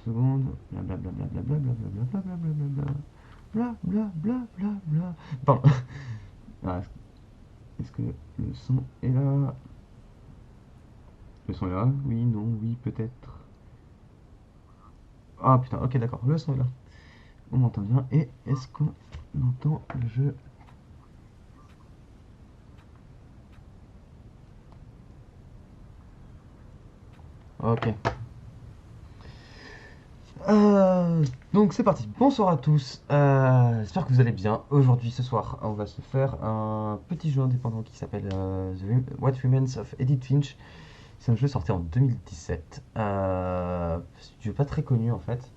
secondes. Blablabla. Pardon. Ah, est-ce que le son est là? Le son est là? Oui, non, oui, peut-être. Ah putain, ok, d'accord, le son est là. On m'entend bien. Et est-ce qu'on entend le jeu? Ok. Donc c'est parti. Bonsoir à tous. J'espère que vous allez bien. Aujourd'hui, ce soir, on va se faire un petit jeu indépendant qui s'appelle What Remains of Edith Finch. C'est un jeu sorti en 2017. Jeu pas très connu en fait.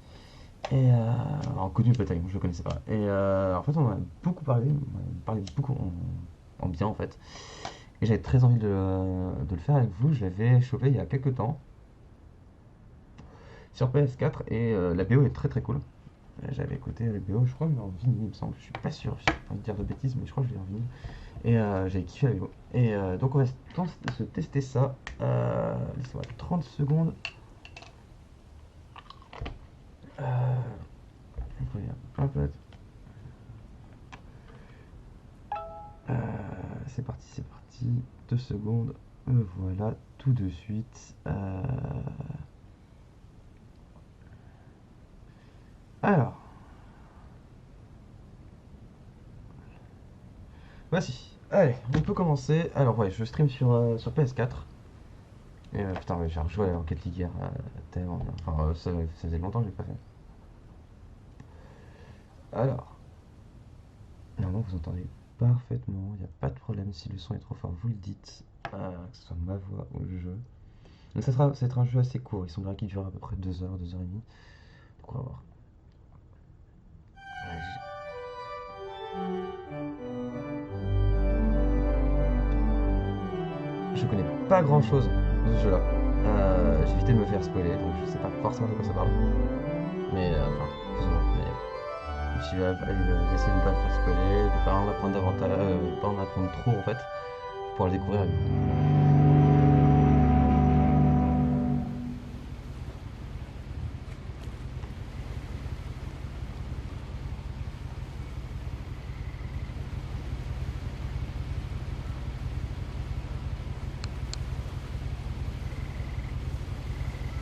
Et alors, connu peut-être, je le connaissais pas. Et en fait, on en a beaucoup parlé. On en a parlé beaucoup en bien en fait. Et j'avais très envie de le faire avec vous. Je l'avais chopé il y a quelques temps sur PS4 et la BO est très très cool. J'avais écouté la BO, je crois, mais en vinyle, il me semble. Je suis pas sûr, je pas envie de dire de bêtises, mais je crois que je l'ai en vinyle. Et j'avais kiffé la BO. Et donc, on va se tester ça. Laissez-moi 30 secondes. Hop, euh, c'est parti, c'est parti. 2 secondes. Me voilà, tout de suite. Alors, voici. Allez, on peut commencer. Alors, ouais, je stream sur PS4. Et putain, ouais, j'ai rejoué à Rocket League hier. Tellement bien. Enfin, ça faisait longtemps que je l'ai pas fait. Alors, normalement, vous entendez parfaitement. Il n'y a pas de problème. Si le son est trop fort, vous le dites. Que ce soit ma voix ou le jeu. Donc, ça va être un jeu assez court. Il semblerait qu'il dure à peu près 2 heures, 2 heures et demie. Donc, on va voir. Je connais pas grand chose de ce jeu-là. J'ai évité de me faire spoiler, donc je sais pas forcément de quoi ça parle. Mais enfin, plus ou moins. Mais je vais essayer de ne pas me faire spoiler, de ne pas en apprendre davantage, de pas en apprendre trop en fait, pour le découvrir avec vous.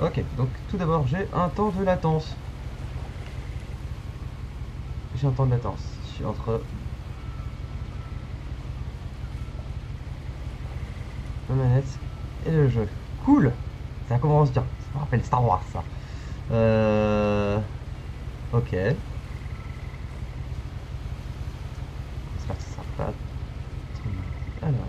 Ok, donc tout d'abord j'ai un temps de latence. J'ai un temps de latence. Je suis entre la manette et le jeu. Cool. Ça commence bien. Ça me rappelle Star Wars ça. Ok. J'espère que ça sera pas trop mal. Alors.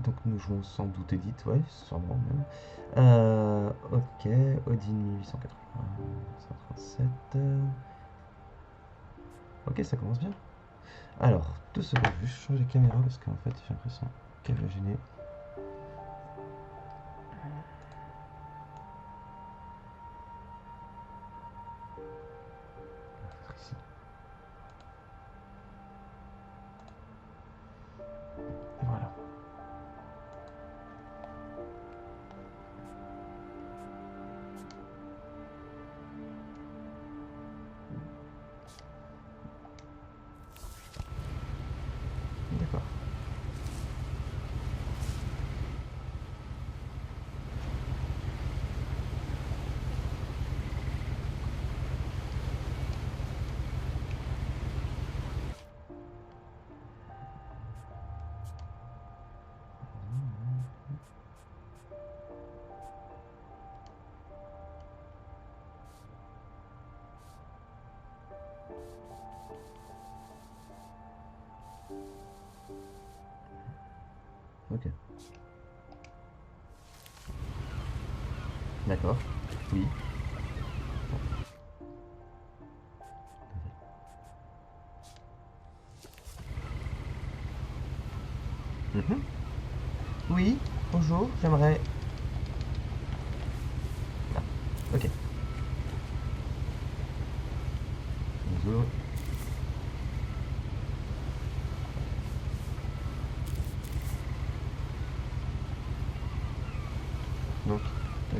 Donc nous jouons sans doute Edith, ouais, sûrement même. Ok, Odin 1880, 137. Ok, ça commence bien. Alors, 2 secondes, je vais juste changer de caméra parce qu'en fait j'ai l'impression qu'elle va gêner. Ici. Et voilà. D'accord. Ok. D'accord. Oui. Mhm. Oui, bonjour, j'aimerais. Ah, ok. Bonjour.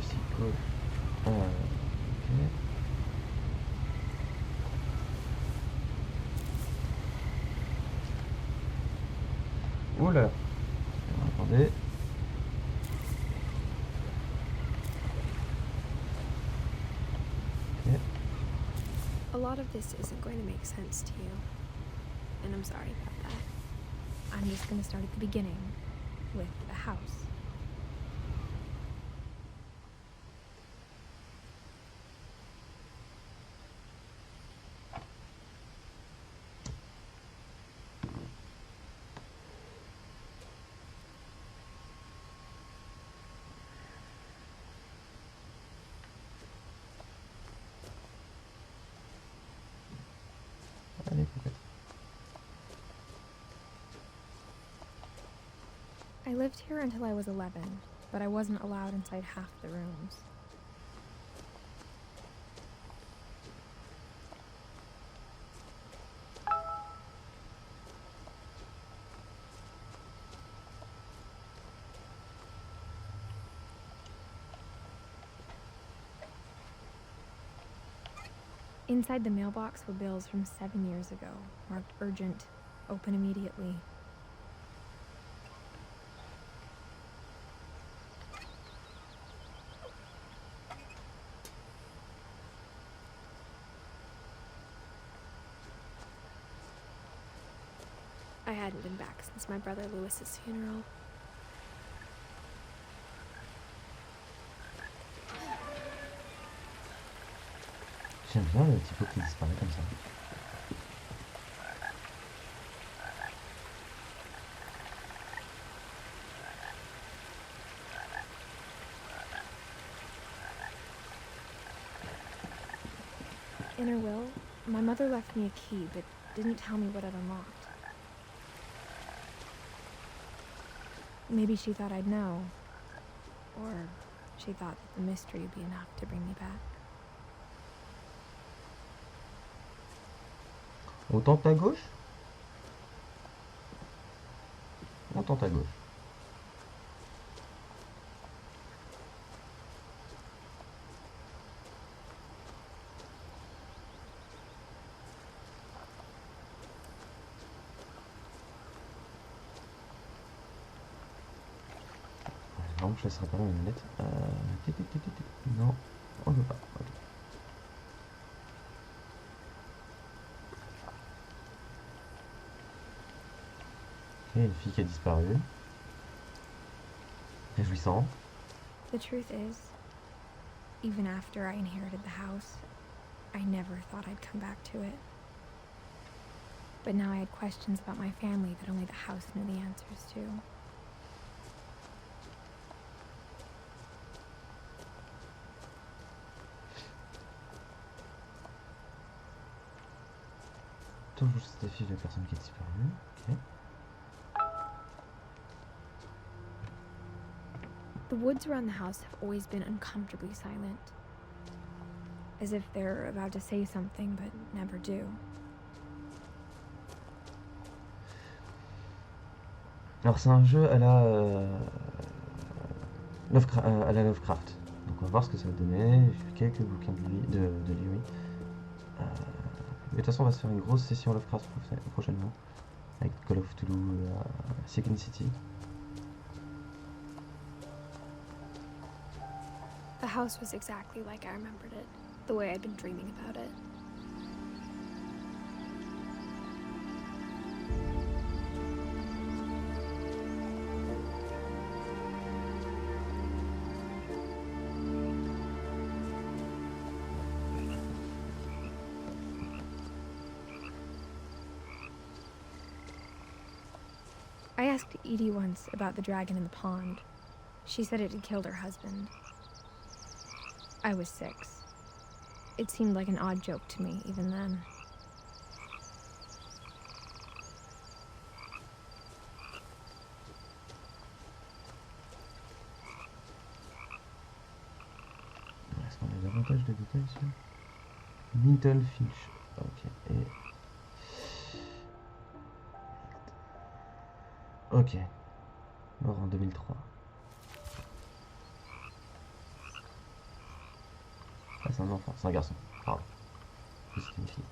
ici gauche. Ok. Oula. Attendez. Ok. A lot of this isn't going to make sense to you, and I'm sorry about that. I'm just going to start at the beginning, with the house. Allez, peut-être. I lived here until I was 11, but I wasn't allowed inside half the rooms. Inside the mailbox were bills from 7 years ago, marked urgent, open immediately. I hadn't been back since my brother Lewis's funeral. J'aime bien le typo qui disparaît comme ça. In her will, my mother left me a key, but didn't tell me what it unlocked. Maybe she thought I'd know, or she thought that the mystery would be enough to bring me back. On tente à gauche? On tente à gauche. Non, je laisserai pas la manette. Non, on ne veut pas. Ok. Ok, une fille qui a disparu. Réjouissant. The truth is, even after I inherited the house, I never thought I'd come back to it. But now I had questions about my family that only the house knew the answers to. Toujours cette affiche de personne qui a disparu. Ok. The woods around the house have always been uncomfortably silent, as if they're about to say something but never do. Alors c'est un jeu à la Lovecraft. Donc on va voir ce que ça va donner. J'ai lu quelques bouquins de lui, oui. Mais de toute façon on va se faire une grosse session Lovecraft prochainement. Avec Call of Cthulhu, Second City. The house was exactly like I remembered it, the way I'd been dreaming about it. I asked Edie once about the dragon in the pond. She said it had killed her husband. I was 6. It seemed like an odd joke to me, even then. Est-ce qu'on a davantage de détails sur Edith Finch. Ok. Et... Ok. Mort en 2003. c'est un enfant, c'est un garçon. Pardon. C'est une fille.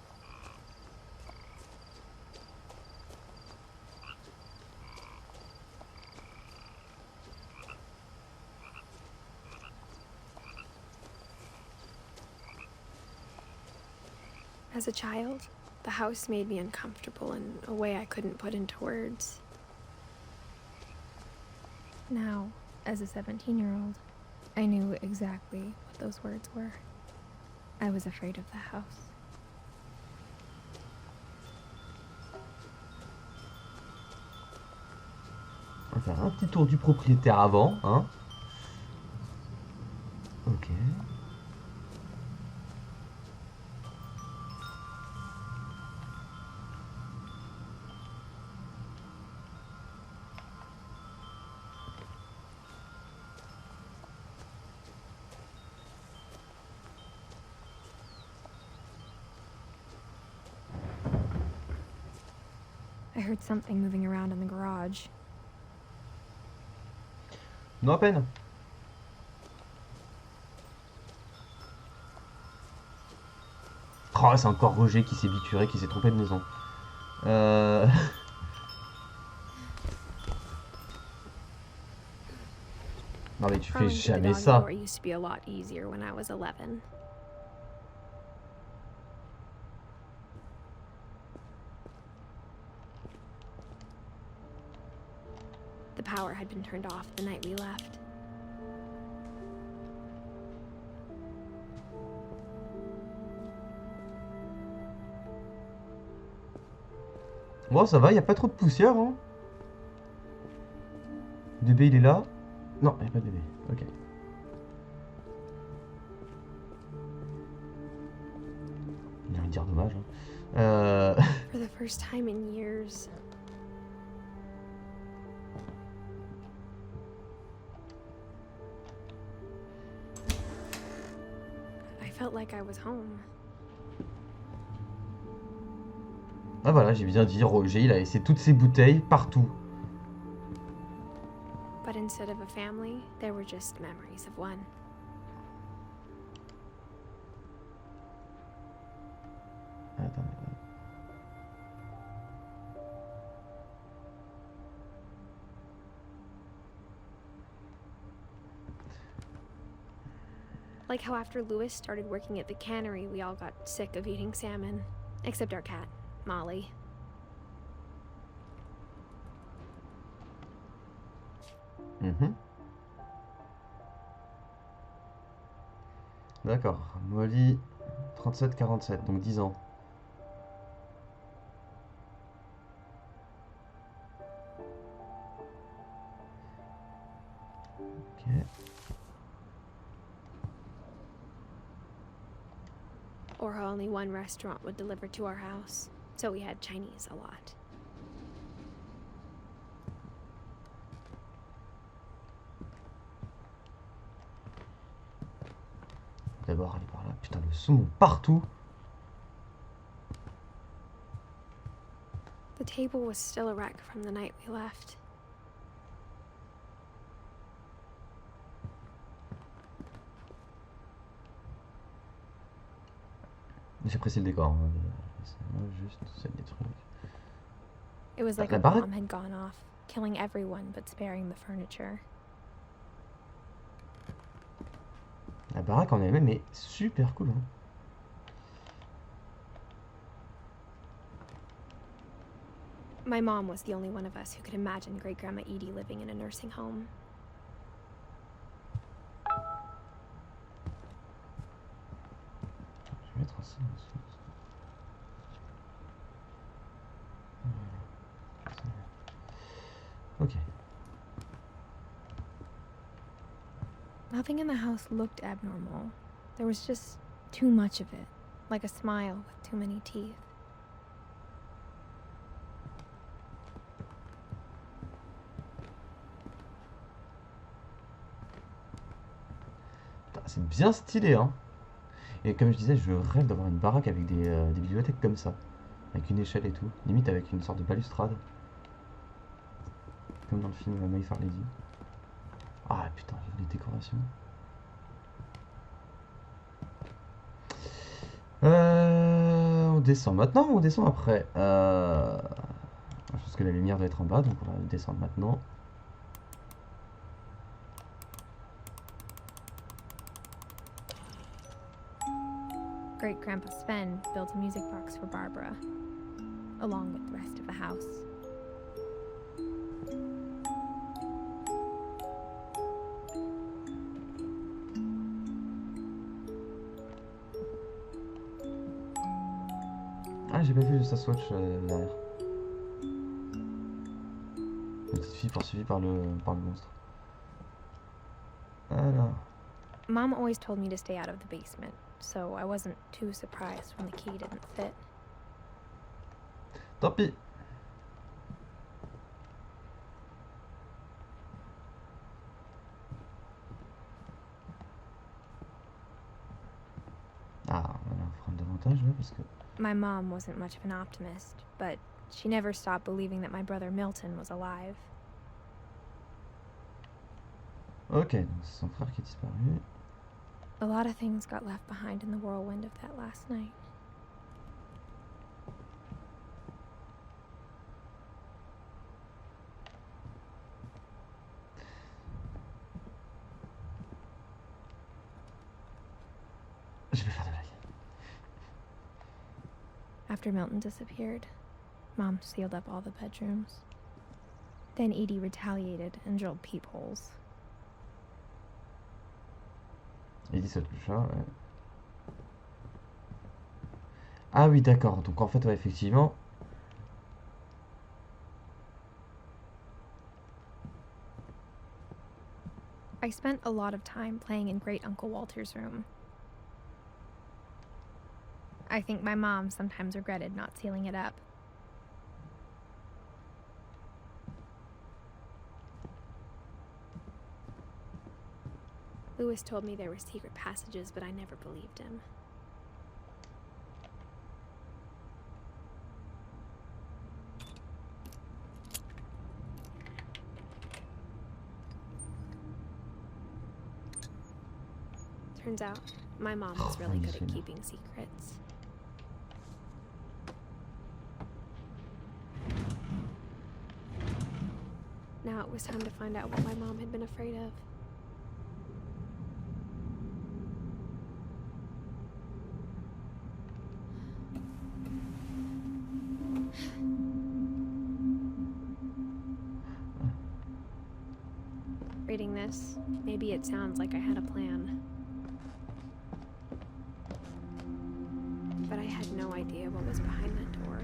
As a child, the house made me uncomfortable in a way I couldn't put into words. Now, as a 17-year-old, I knew exactly what those words were. I was afraid of the house. On va faire un petit tour du propriétaire avant, hein. Ok. I heard something moving around in the garage. Non, à peine. Oh, c'est encore Roger qui s'est bituré, qui s'est trompé de maison. Non mais tu fais Crawling through the jamais doggy ça. door used to be a lot easier when I was 11. The power had been turned off the night we left. Bon, ça va, y a pas trop de poussière, hein. Le bébé, il est là. Non, y a pas de bébé. Ok. J'ai envie de dire dommage. Hein. For the first time in years. I felt like I was home. Ah voilà, j'ai bien dit, Roger, il a laissé toutes ses bouteilles partout. But instead of a family, there were just memories of one. Attends. Like how after Lewis started working at the cannery, we all got sick of eating salmon. Except our cat, Molly. D'accord. Molly, 37-47, donc 10 ans. Ok. Or how only one restaurant would deliver to our house, so we had Chinese a lot. D'abord, aller par là. Putain, le saumon partout. The table was still a wreck from the night we left. J'apprécie le décor. Hein. C'est juste, c'est des trucs. It was like La a baraque. bomb had gone off, killing everyone but sparing the furniture. La baraque en elle-même est super cool. Hein. My mom was the only one of us who could imagine Great Grandma Edie living in a nursing home. Je vais mettre ça aussi. Ok. Nothing in the house looked abnormal. There was just too much of it, like a smile with too many teeth. C'est bien stylé, hein. Et comme je disais, je rêve d'avoir une baraque avec des bibliothèques comme ça. Avec une échelle et tout. Limite avec une sorte de balustrade. Comme dans le film My Fair Lady. Ah putain, les décorations. descend maintenant ou on descend après? Je pense que la lumière doit être en bas, donc on va descendre maintenant. Great Grandpa Sven built a music box for Barbara, along with the rest of the house. Ah, j'ai pas vu sa swatch derrière. La petite fille poursuivie par le monstre. Alors. Mom always told me to stay out of the basement, so I wasn't too surprised when the key didn't fit. Tant pis. Ah, voilà, on fera davantage là parce que. My mom wasn't much of an optimist, but she never stopped believing that my brother Milton was alive. Ok, donc c'est son frère qui est disparu. A lot of things got left behind in the whirlwind of that last night. Je vais faire de l'œil. After Milton disappeared, Mom sealed up all the bedrooms. Then Edie retaliated and drilled peepholes. Il dit ça le chat, ouais. Ah oui, d'accord. Donc en fait, ouais, effectivement. I spent a lot of time playing in Great Uncle Walter's room. I think my mom sometimes regretted not sealing it up. Lewis told me there were secret passages, but I never believed him. Turns out, my mom was really good at keeping secrets. Now it was time to find out what my mom had been afraid of. Reading this, maybe it sounds like I had a plan. But I had no idea what was behind that door.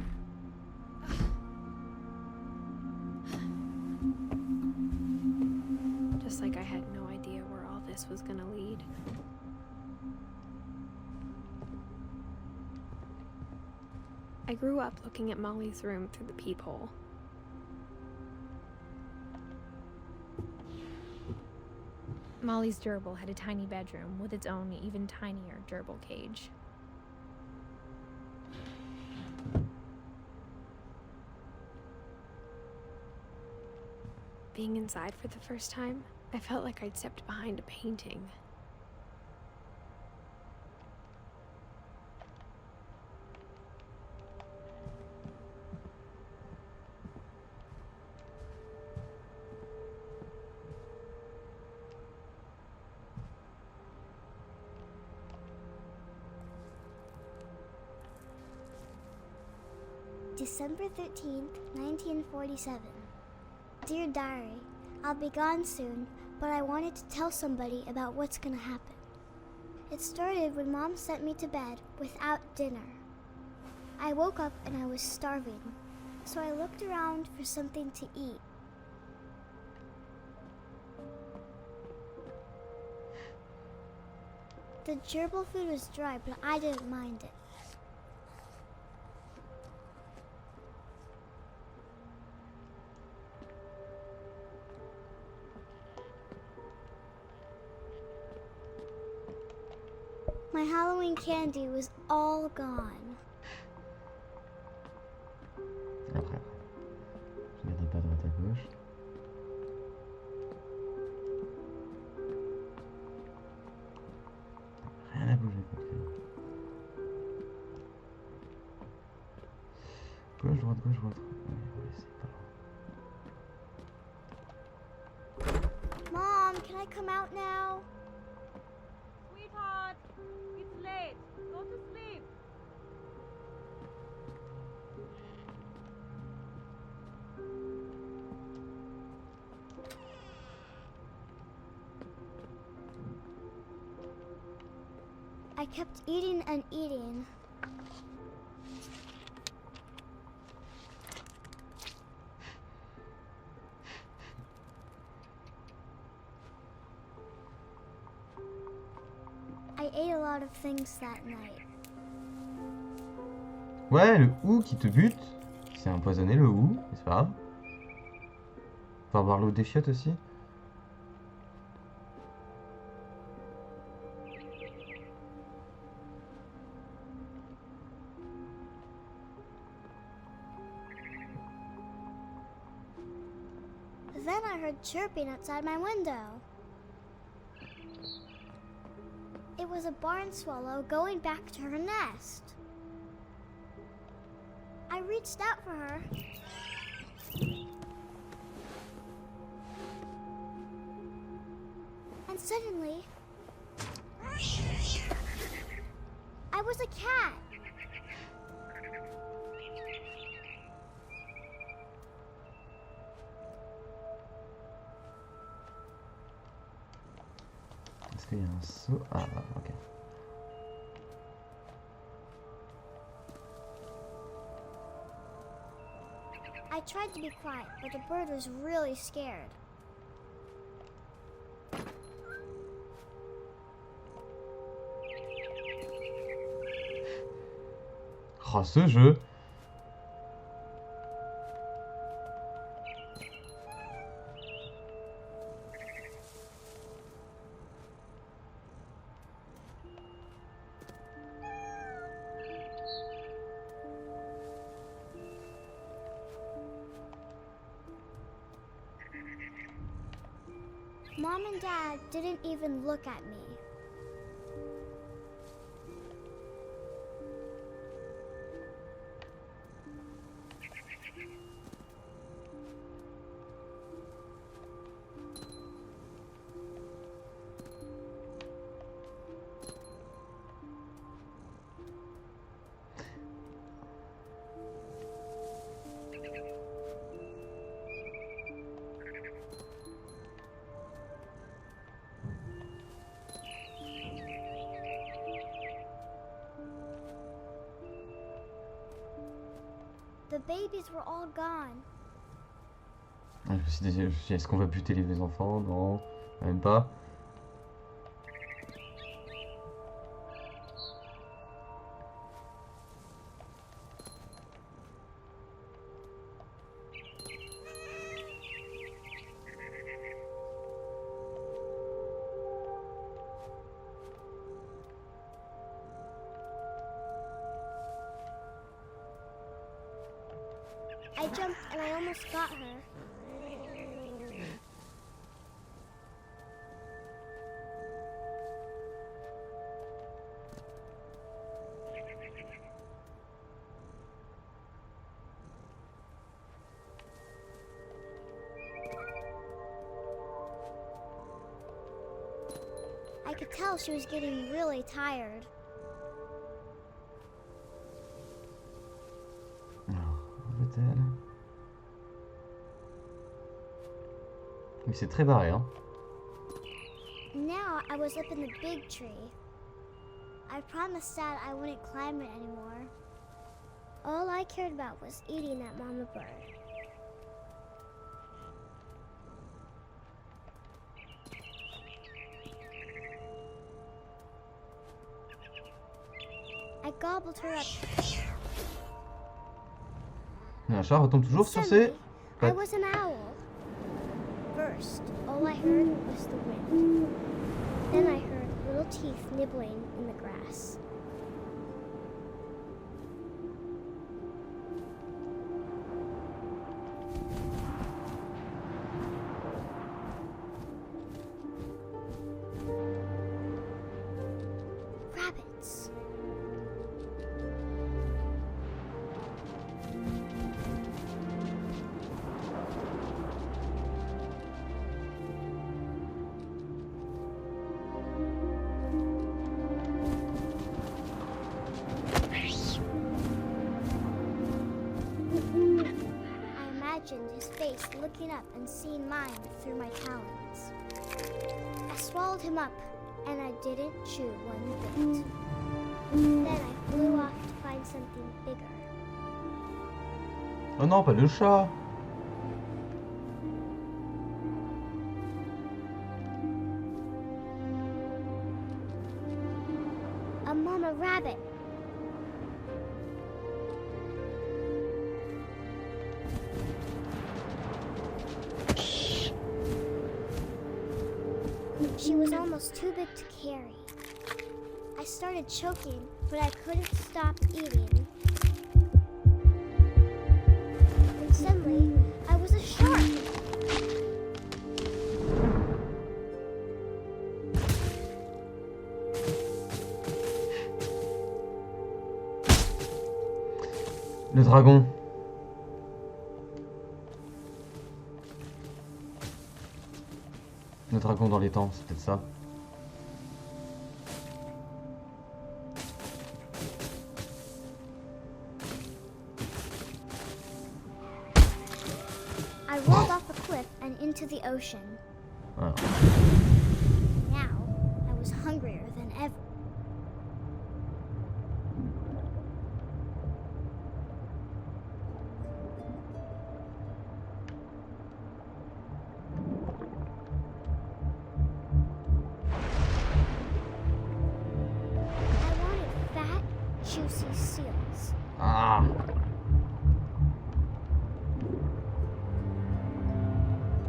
Just like I had no idea where all this was gonna lead. I grew up looking at Molly's room through the peephole. Molly's gerbil had a tiny bedroom with its own even tinier gerbil cage. Being inside for the first time, I felt like I'd stepped behind a painting. December 13th, 1947. Dear Diary, I'll be gone soon, but I wanted to tell somebody about what's gonna happen. It started when Mom sent me to bed without dinner. I woke up and I was starving, so I looked around for something to eat. The gerbil food was dry, but I didn't mind it. My Halloween candy was all gone. Après. Je regarde pas à droite à gauche. Rien à bouger, quoi. droite, gauche, droite. Ouais, c'est pas... Mom, can I come out now? Sweetheart, it's late. Go to sleep. I kept eating and eating. I ate a lot of things that night. Ouais, le ou qui te bute. C'est empoisonné le ou, mais c'est pas grave. Faut avoir l'eau des chiottes aussi. Then I heard chirping outside my window. It was a barn swallow going back to her nest. I reached out for her. And suddenly, I was a cat. Est-ce qu'il y a un saut? Ah, là, ok. I tried to be quiet, but the bird was really scared. Oh, ce jeu! Mom and Dad didn't even look at me. The babies were all gone. Ah, je me suis dit, est-ce qu'on va buter les enfants? Non, même pas. I jumped and I almost got her. I could tell she was getting really tired. Mais c'est très barré, hein. Now I was up in the big tree. I promised Dad I wouldn't climb it anymore. All I cared about was eating that mama bird. I gobbled her up. Un chat retombe toujours sur ses Suddenly, I pattes. was an owl. First, all I heard was the wind. Then I heard little teeth nibbling in the grass. Rabbits. imagined his face looking up and seeing mine through my talons. I swallowed him up, and I didn't chew one bit. Then I flew off to find something bigger. Oh non, pas le chat. A mama rabbit. She was almost too big to carry. I started choking, but I couldn't stop eating. And suddenly, I was a shark. Le dragon. Le dragon dans les temps, c'est peut-être ça. I rolled off a cliff and into the ocean. Voilà. Now, I was hungrier than ever. I wanted fat, juicy seals. Ah.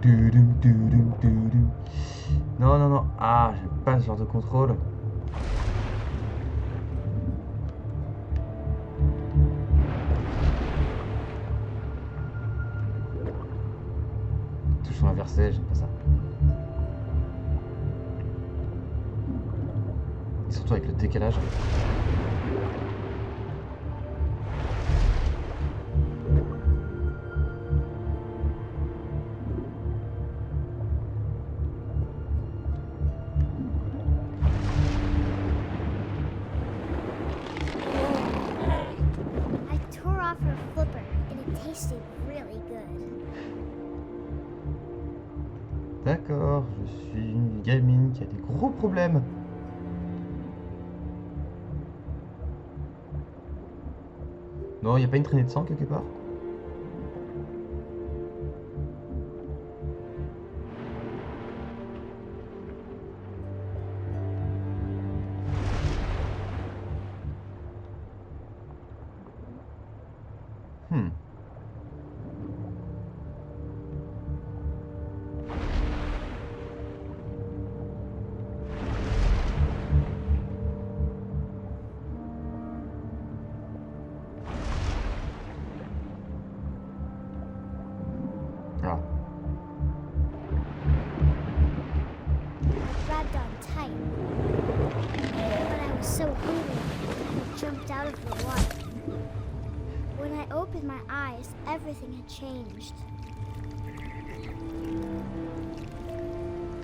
Tudum, tudum, tudum. Non, non, non. Ah, j'aime pas ce genre de contrôle. Touchons inversé, j'aime pas ça. Et surtout avec le décalage. I tore off her flipper, and it tasted really good. D'accord, je suis une gamine qui a des gros problèmes. Non, y a pas une traînée de sang quelque part? Hmm. Ah. I grabbed on tight, but I was so hungry I jumped out of the water. When I opened my eyes, everything had changed.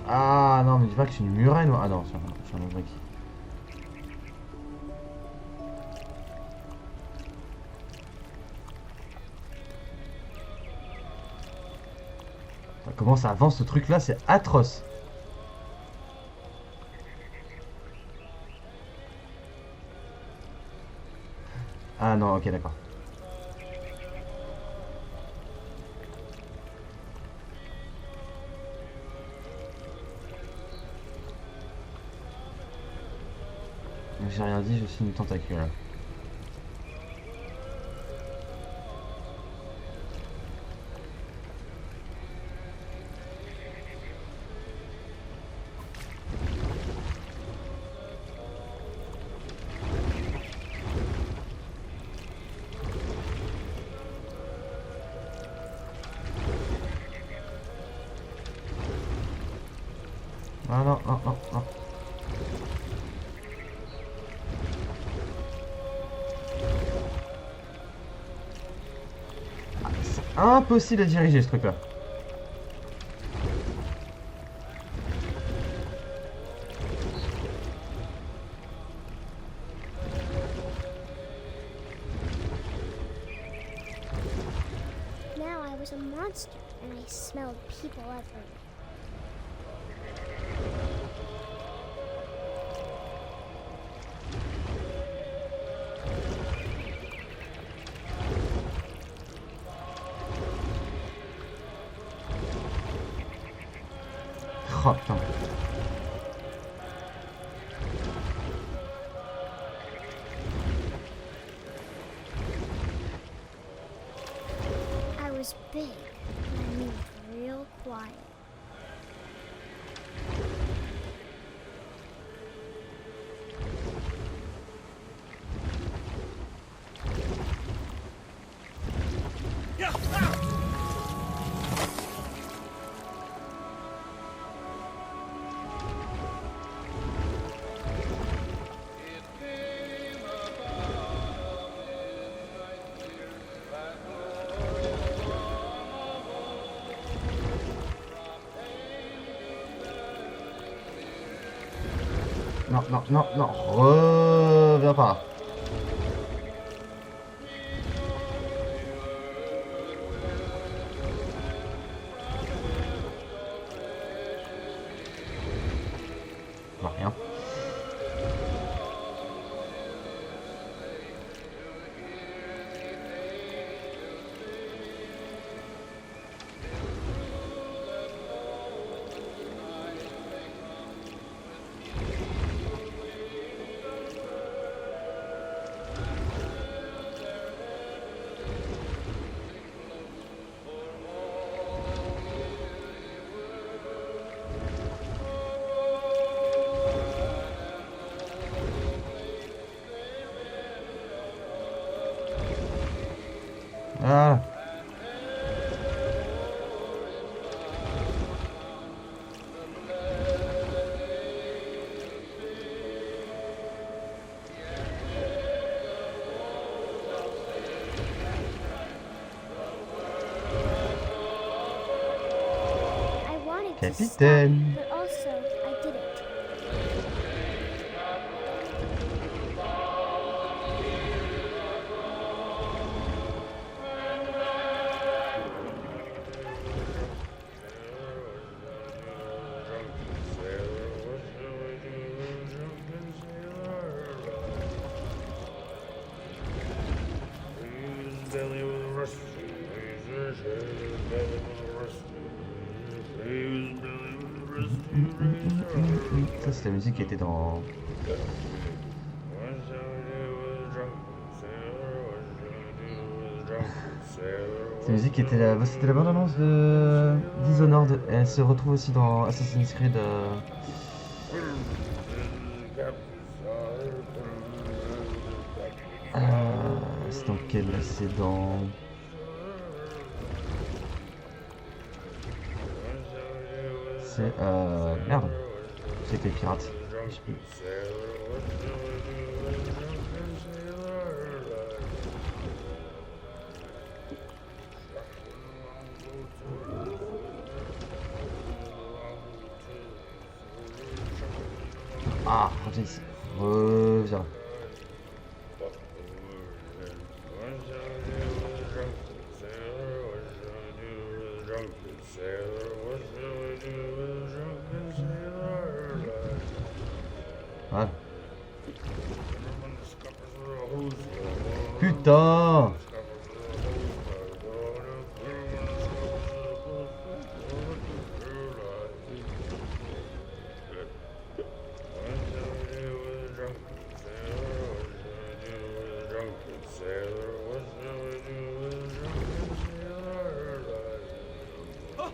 Ah non, mais dis pas que je suis une murène ou... Ah non, je suis un ouvrier. Comment ça avance ce truc là, c'est atroce. Ah non, ok, d'accord. J'ai rien dit, je suis une tentacule. Ah non, non, non, non. Ah, c'est impossible à diriger ce truc là. Now I I was a monster and I smelled people everywhere. Oh putain. I was big and I moved real quiet. Non, non, non, non, reviens par là. Bah, rien. Ah. I wanted to Capitaine. stop, but also I didn't. Ça c'est la musique qui était dans... C'est la musique qui était la... C'était la bande-annonce de Dishonored. Elle se retrouve aussi dans Assassin's Creed. C'est dans quel... C'est dans... C'est... Merde. C'est avec les pirates. Je sais plus. Ah, reviens ici. Reviens. Voilà. Putain!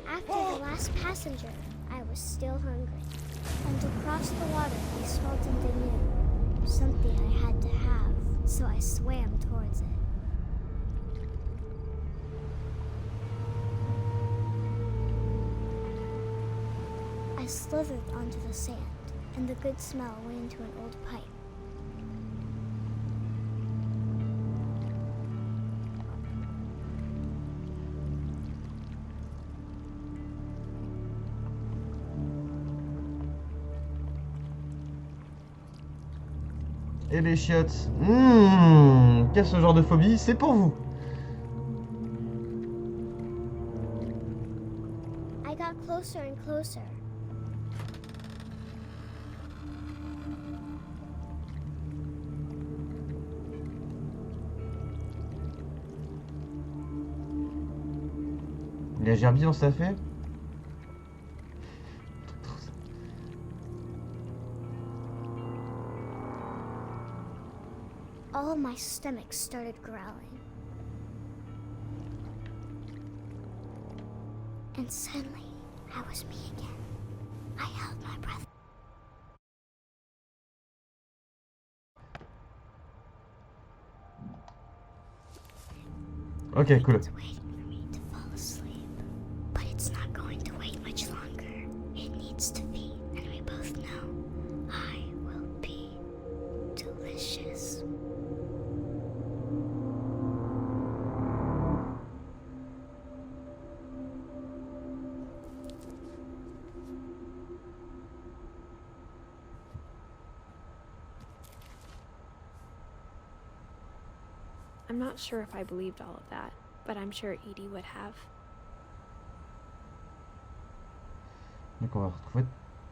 After the last passenger, I was still hungry. And across the water, I saw something new. Something I had to have, so I swam towards it. I slithered onto the sand, and the good smell went into an old pipe. Et les chiottes. Quel ce genre de phobie? C'est pour vous. got closer and closer. Il y a Gerbi dans sa fée. All of my stomach started growling. And suddenly, I was me again. I held my breath. Ok, cool. It's waiting for me to fall asleep. But it's not going to wait much longer. It needs to be, and we both know I will be delicious. I'm not sure if I believed all of that, but I'm sure Edie would have. Donc on va retrouver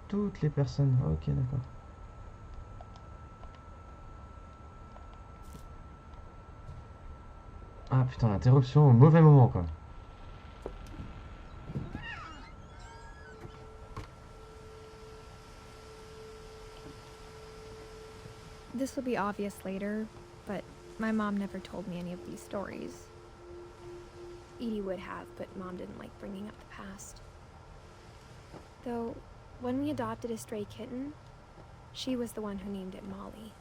toutes les personnes. Ok, d'accord. Ah putain, l'interruption au mauvais moment quoi. This will be obvious later, but my mom never told me any of these stories. Edie would have, but Mom didn't like bringing up the past. Though, when we adopted a stray kitten, she was the one who named it Molly.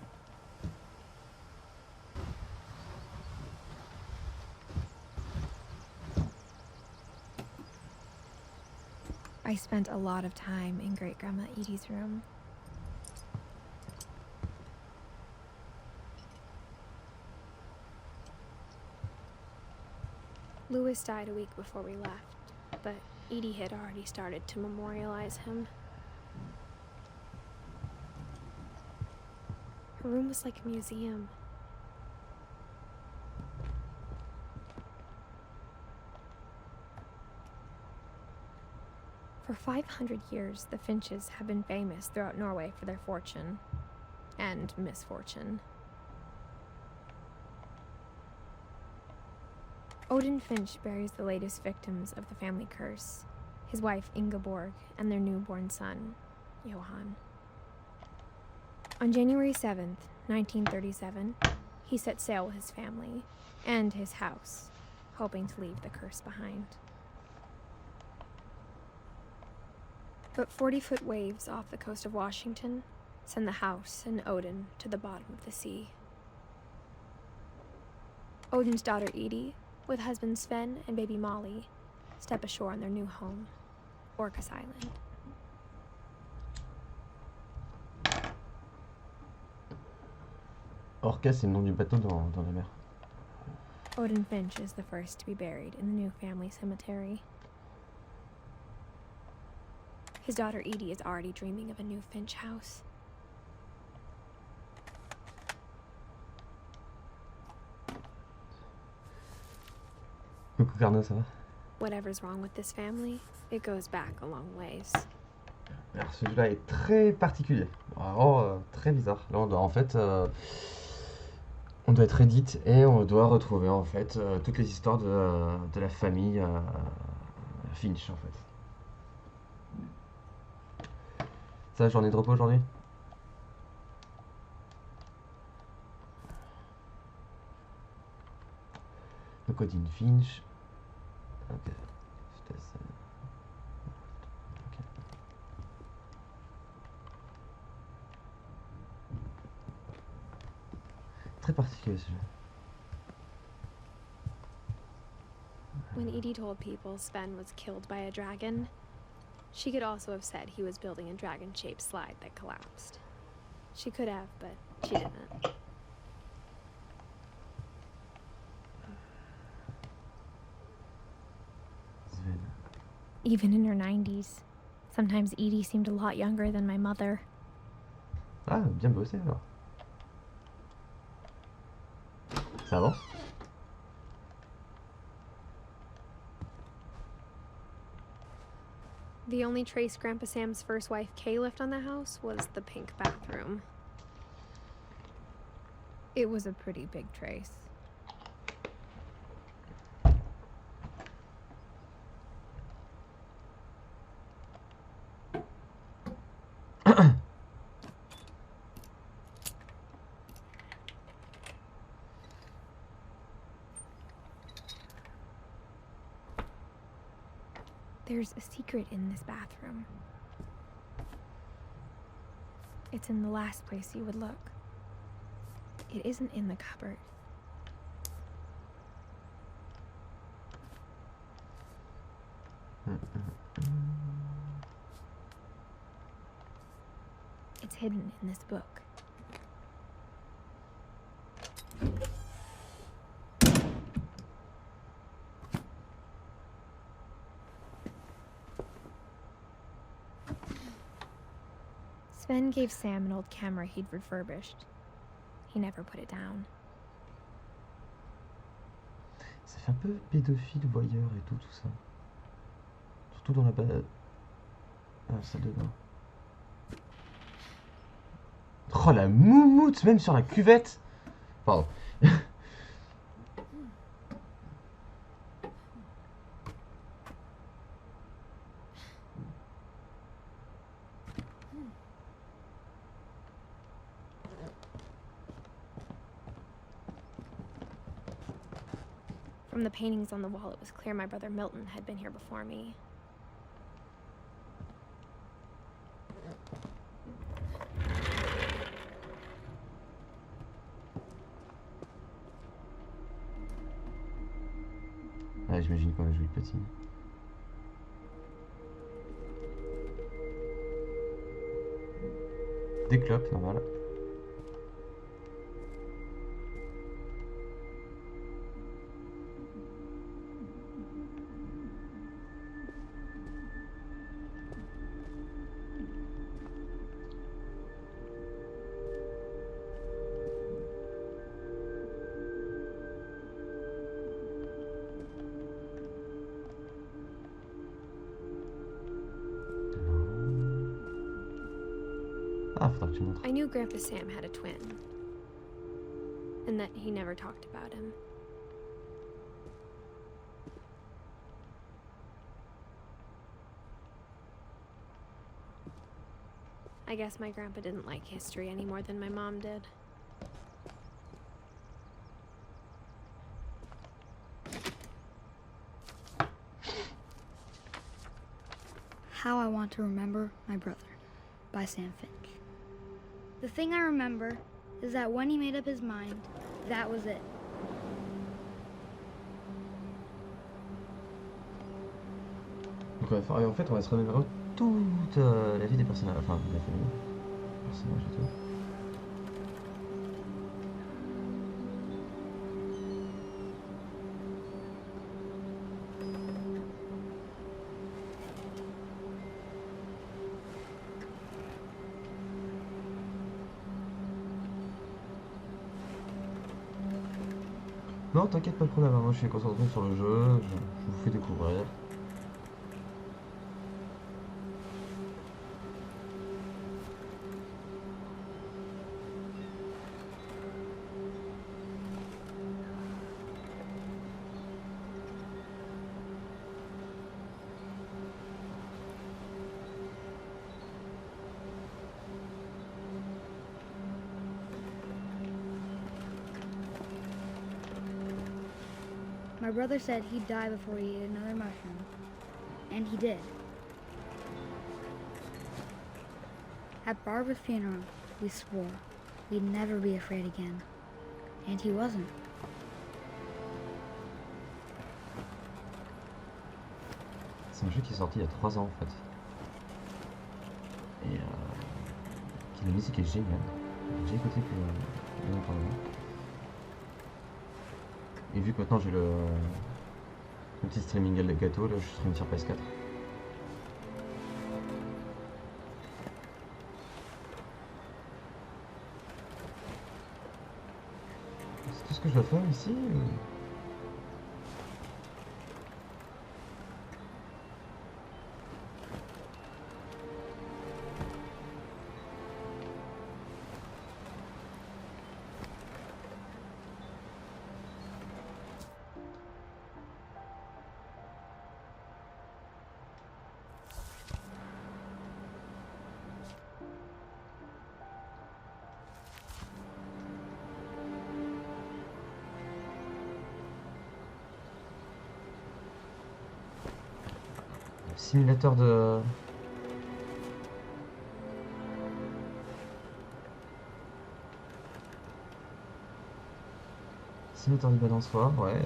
I spent a lot of time in Great-Grandma Edie's room. Louis died a week before we left, but Edie had already started to memorialize him. Her room was like a museum. For 500 years, the Finches have been famous throughout Norway for their fortune and misfortune. Odin Finch buries the latest victims of the family curse, his wife Ingeborg and their newborn son, Johan. On January 7th, 1937, he set sail with his family and his house, hoping to leave the curse behind. But 40-foot waves off the coast of Washington send the house and Odin to the bottom of the sea. Odin's daughter Edie, with husband Sven and baby Molly, step ashore on their new home, Orcas Island. Orca, c'est le nom du bateau dans la mer. Odin Finch is the first to be buried in the new family cemetery. His daughter Edie is already dreaming of a new Finch house. Coucou Carnot, ça va? Whatever's wrong with this family, it goes back a long ways. Alors celui-là est très particulier, vraiment très bizarre. Là on doit en fait, on doit être Edith et on doit retrouver en fait toutes les histoires de la famille Finch en fait. Ça, journée de repos aujourd'hui? Donc Odin Finch. Ok. Ok. Très particulier ce jeu. When Edie told people Sven was killed by a dragon, she could also have said he was building a dragon-shaped slide that collapsed. She could have, but she didn't. Sven. Even in her 90s, sometimes Edie seemed a lot younger than my mother. Ah, bien bossé alors. Ça avance? The only trace Grandpa Sam's first wife, Kay, left on the house was the pink bathroom. It was a pretty big trace. There's a secret in this bathroom. It's in the last place you would look. It isn't in the cupboard. It's hidden in this book. Sven gave Sam an old camera he'd refurbished. He never put it down. Ça fait un peu pédophile, voyeur et tout ça. Surtout dans la salle de bain. Oh la moumoute, même sur la cuvette. Pardon. From the paintings on the wall, it was clear my brother Milton had been here before me. Ah, j'imagine qu'on a joué le petit. Des clopes, normal. Ah, faudra que tu montres. I knew Grandpa Sam had a twin, and that he never talked about him. I guess my grandpa didn't like history any more than my mom did. How I Want to Remember My Brother by Sam Finch. The thing I remember is that when he made up his mind, that was it. Donc en fait, on va se remémorer toute la vie des personnages, enfin de la famille, personnages et tout. Non, t'inquiète pas de problème, moi je suis concentré sur le jeu, je vous fais découvrir. My brother said he'd die before he ate another mushroom, and he did. At Barbara's funeral, we swore we'd never be afraid again, and he wasn't. C'est un jeu qui est sorti il y a 3 ans en fait. Et la musique est géniale. J'ai écouté que bien entendu. Et vu que maintenant j'ai le petit streaming gâteau, là je stream sur PS4. C'est tout ce que je dois faire ici ou... simulateur de... Simulateur du balançoire, ouais.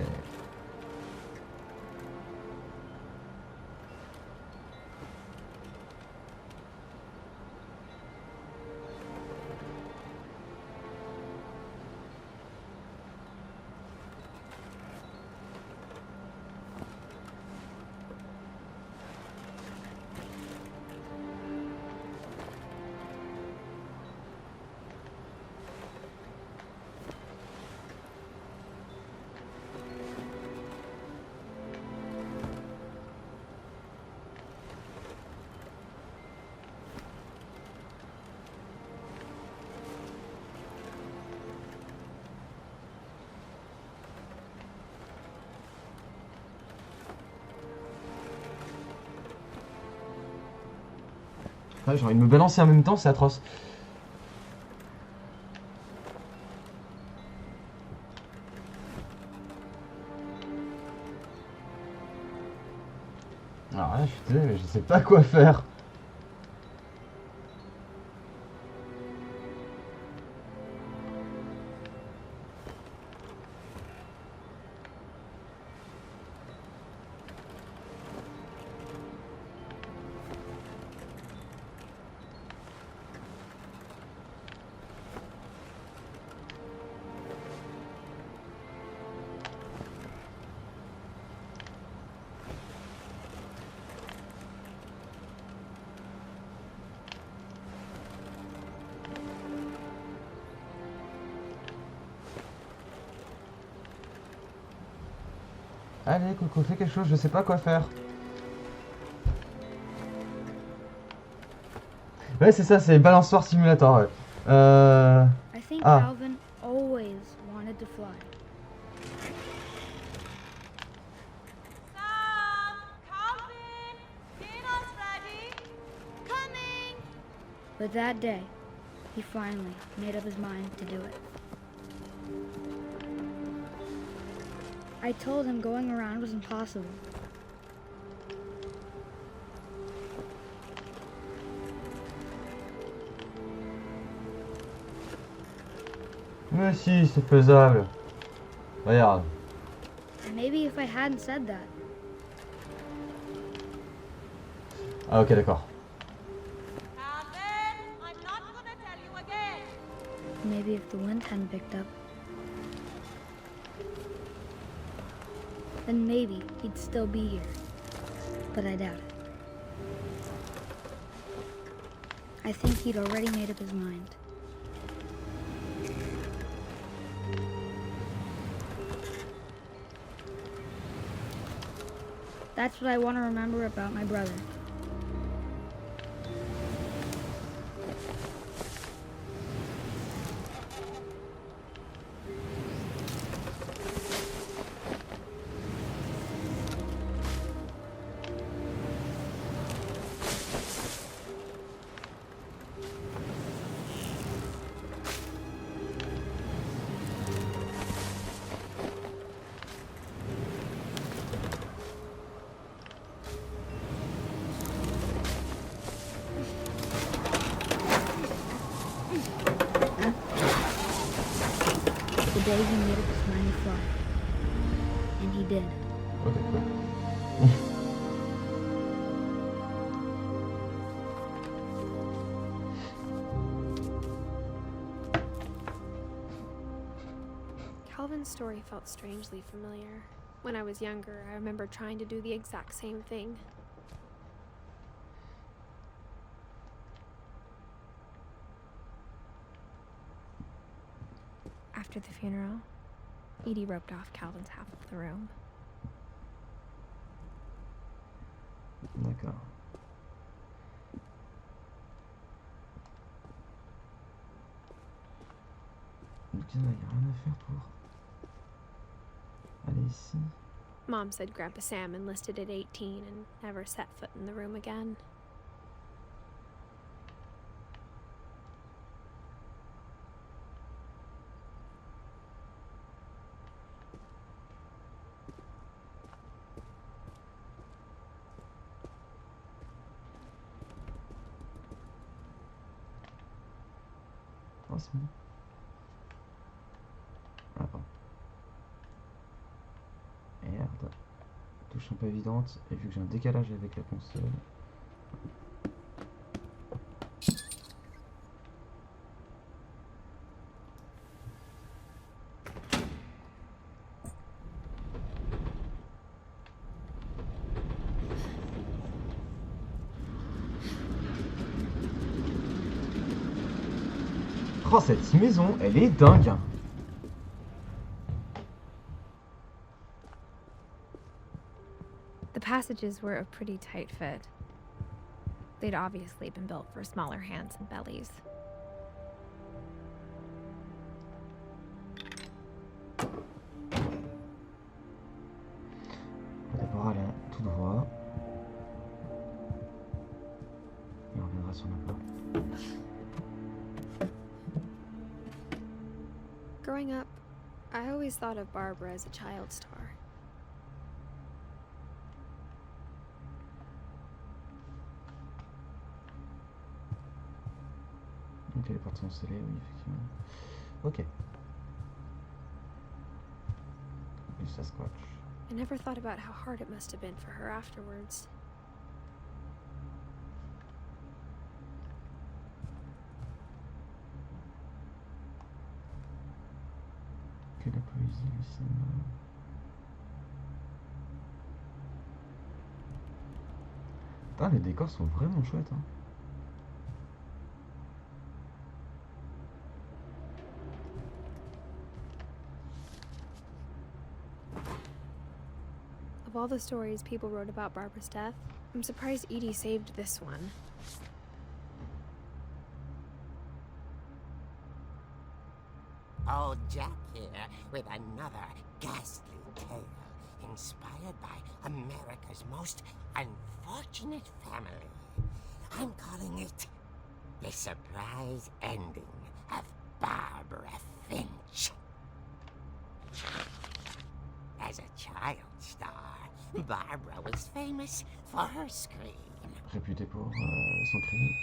Ouais, j'ai envie de me balancer en même temps, c'est atroce. Alors là, je suis désolé, mais je sais pas quoi faire. Allez, Coco, fais quelque chose, je sais pas quoi faire. Ouais, c'est ça, c'est balançoire simulator, ouais. I think Ah. Calvin always wanted to fly. Sam! Calvin! Dinner's ready! Coming! But that day, he finally made up his mind to do it. I told him going around was impossible. Mais si, c'est faisable. Regarde. Maybe if I hadn't said that, Ah, ok, d'accord. Calvin! I'm not gonna tell you again! maybe if the wind hadn't picked up, then maybe he'd still be here. But I doubt it. I think he'd already made up his mind. That's what I want to remember about my brother. The day he made up his mind to fly. And he did. Ok, cool. Calvin's story felt strangely familiar. When I was younger, I remember trying to do the exact same thing. After the funeral, Edie roped off Calvin's half of the room. D'accord. Donc il n'y a rien à faire pour aller ici. Mom said Grandpa Sam enlisted at 18 and never set foot in the room again. c'est bon. Ah, pardon. Merde. Touche un peu évidente. Et vu que j'ai un décalage avec la console. Oh, cette maison, elle est dingue. The passages were a pretty tight fit. They'd obviously been built for smaller hands and bellies. On va d'abord aller tout droit. Et on reviendra sur la porte. Growing up, I always thought of Barbara as a child star. Ok, les portes sont scellées, oui, effectivement. Ok. Et ça squatch. I never thought about how hard it must have been for her afterwards. Que la poésie, le cinéma. Putain, les décors sont vraiment chouettes, hein. Of all the stories people wrote about Barbara's death, I'm surprised Edie saved this one. Old Jack here with another ghastly tale inspired by America's most unfortunate family. I'm calling it The Surprise Ending of Barbara Finch. As a child star, Barbara was famous for her scream. Réputée pour son cri.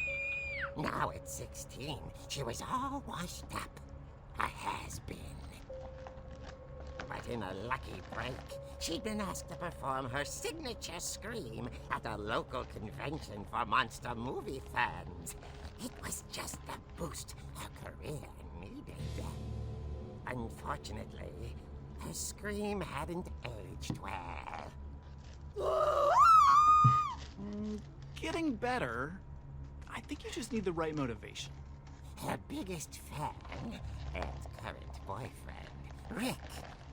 Now at 16, she was all washed up. A has-been. But in a lucky break, she'd been asked to perform her signature scream at a local convention for monster movie fans. It was just the boost her career needed. Unfortunately, her scream hadn't aged well. Getting better. I think you just need the right motivation. Her biggest fan and current boyfriend, Rick,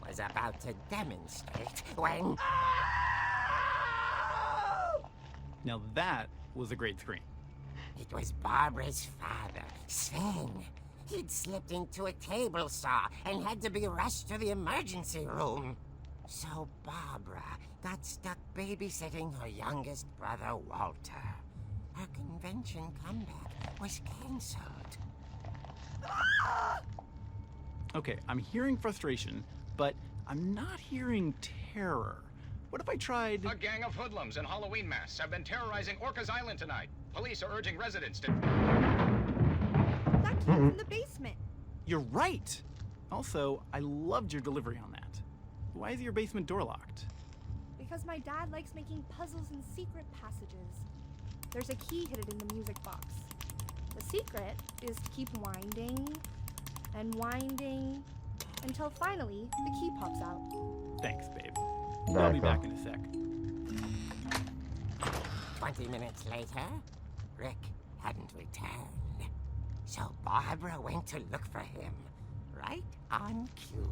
was about to demonstrate when... Now that was a great scream. It was Barbara's father, Sven. He'd slipped into a table saw and had to be rushed to the emergency room. So Barbara got stuck babysitting her youngest brother, Walter. Her convention comeback was cancelled. Okay, I'm hearing frustration, but I'm not hearing terror. What if I tried... A gang of hoodlums in Halloween masks have been terrorizing Orcas Island tonight. Police are urging residents to... That came from the basement. You're right! Also, I loved your delivery on that. Why is your basement door locked? Because my dad likes making puzzles and secret passages. There's a key hidden in the music box. The secret is to keep winding and winding until finally the key pops out. Thanks, babe. I'll be back in a sec. 20 minutes later, Rick hadn't returned. So Barbara went to look for him, right on cue.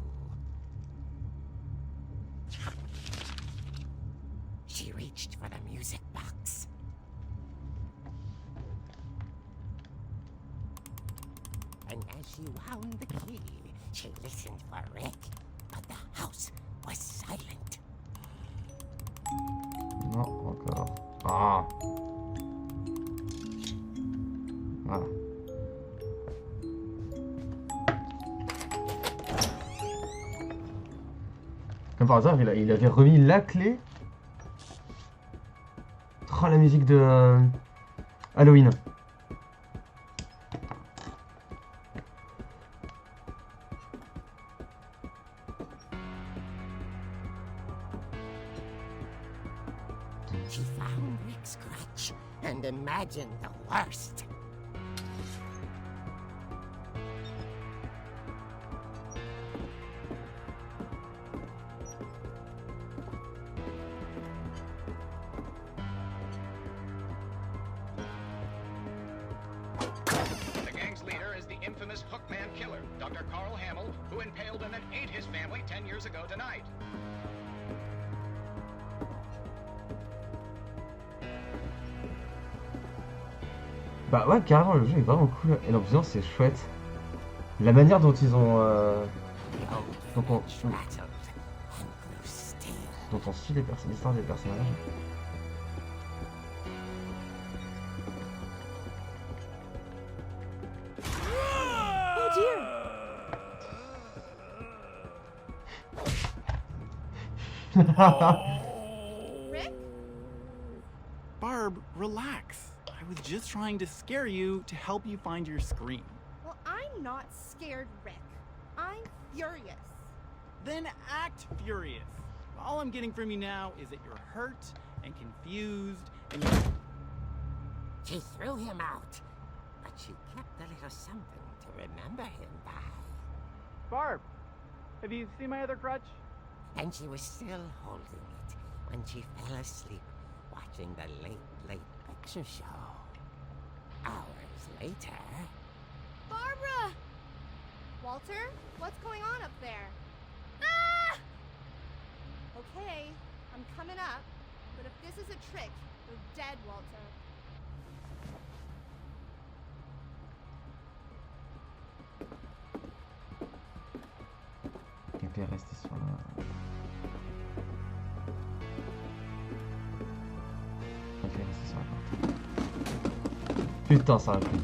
She reached for the music box. And as she wound the key, she listened for Rick, but the house was silent. Non, encore. Ah. Voilà. Comme par hasard, il avait remis la clé. Oh, la musique de Halloween. She found Rick's crutch and imagined the worst. The gang's leader is the infamous Hookman killer, Dr. Carl Hamill, who impaled and then ate his family 10 years ago tonight. Bah ouais, carrément, le jeu est vraiment cool et l'ambiance c'est chouette. La manière dont ils ont. Dont on suit l'histoire des personnages. Oh dear! Rick? Barb, relax. I was just trying to scare you to help you find your scream. Well, I'm not scared, Rick. I'm furious. Then act furious. All I'm getting from you now is that you're hurt and confused and you're... She threw him out, but she kept a little something to remember him by. Barb, have you seen my other crutch? And she was still holding it when she fell asleep watching the late picture show. Hours later... Barbara! Walter, what's going on up there? Ah! Okay, I'm coming up, but if this is a trick, you're dead, Walter. Quelqu'un est resté sur la... Quelqu'un est resté sur la porte. Putain, ça a pris.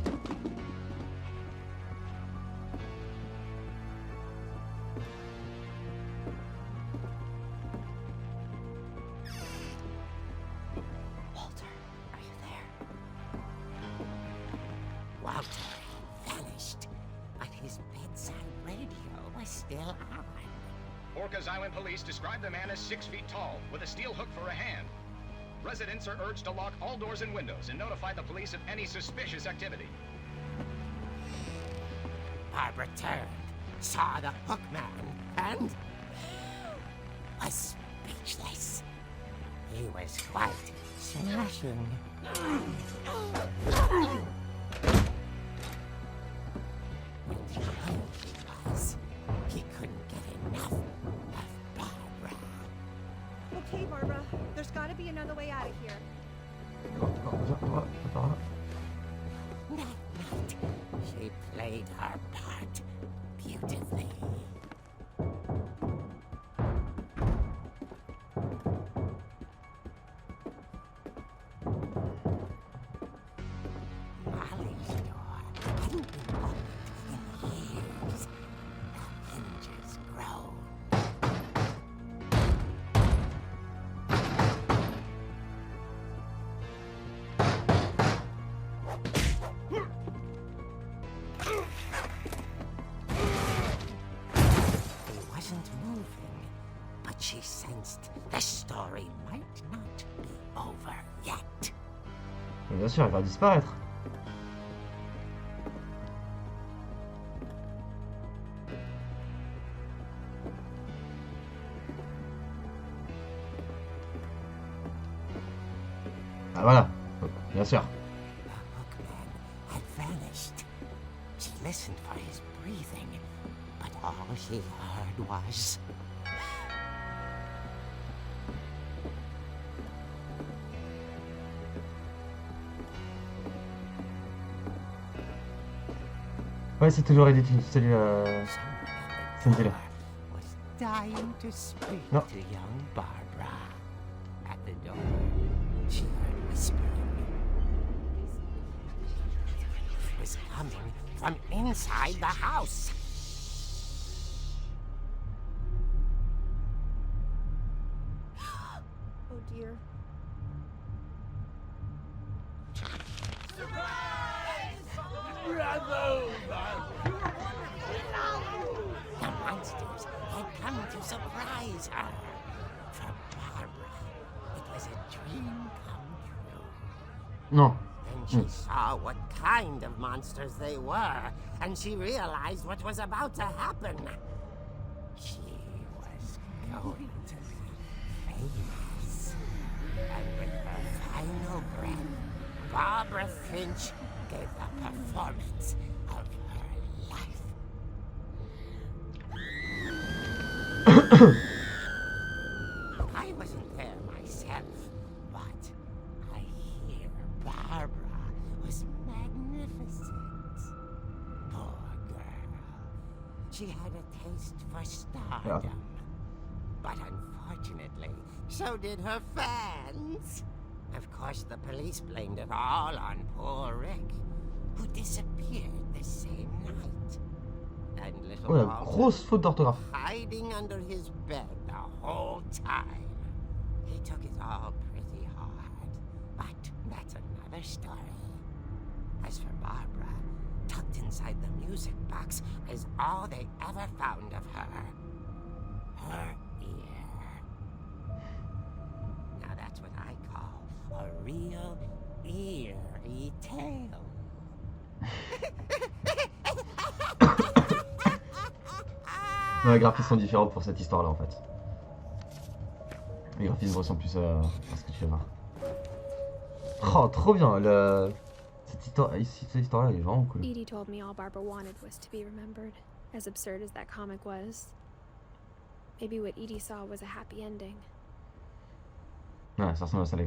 Walter, are you there? Walter vanished, but his bedside radio was still on. Orcas Island police describe the man as 6 feet tall, with a steel hook for a hand. Residents are urged to lock all doors and windows and notify the police of any suspicious activity. Barbara turned, saw the hook man, and was speechless. He was quite smashing. When he was, he couldn't get enough of Barbara. Okay, Barbara, there's gotta be another way out of here. That night, she played her part beautifully. Molly's door hadn't been opened in years. The hinges groaned. He wasn't moving, but she sensed the story might not be over yet. Mais bien sûr, elle va disparaître. Ah voilà, bien sûr. The hookman had vanished. She listened for his breathing, but all she heard was... Ouais, c'est toujours Edith Finch. Salut, Someone Cindy. was dying to speak No. to young Barbara. At the door, she heard whispering. It was coming from inside the house. Oh dear. The monsters had come to surprise her. For Barbara, it as a dream come true. Non. Then she saw what kind of monsters they were, and she realized what was about to happen. She was going to be famous. And with her final breath, Barbara Finch gave the performance of her life. I wasn't there myself, but I hear Barbara was magnificent. Poor girl. She had a taste for stardom. But unfortunately, so did her fans. Of course, the police blamed it all on poor Rick, who disappeared the same night. And little Oh, la Walter, grosse faute d'orthographe. hiding under his bed the whole time. He took it all pretty hard, but that's another story. As for Barbara, tucked inside the music box is all they ever found of her. Her ear. Now that's what I call a real eerie tale. Non, les graphismes sont différents pour cette histoire-là en fait. Les graphismes ressemblent plus à ce que tu vas voir. Oh, trop bien! Cette histoire-là, elle est vraiment cool. Edie told me all Barbara wanted was to be remembered, as absurd as that comic was. Maybe what Edie saw was a happy ending. Ouais, ça ressemble à ça, les graphismes.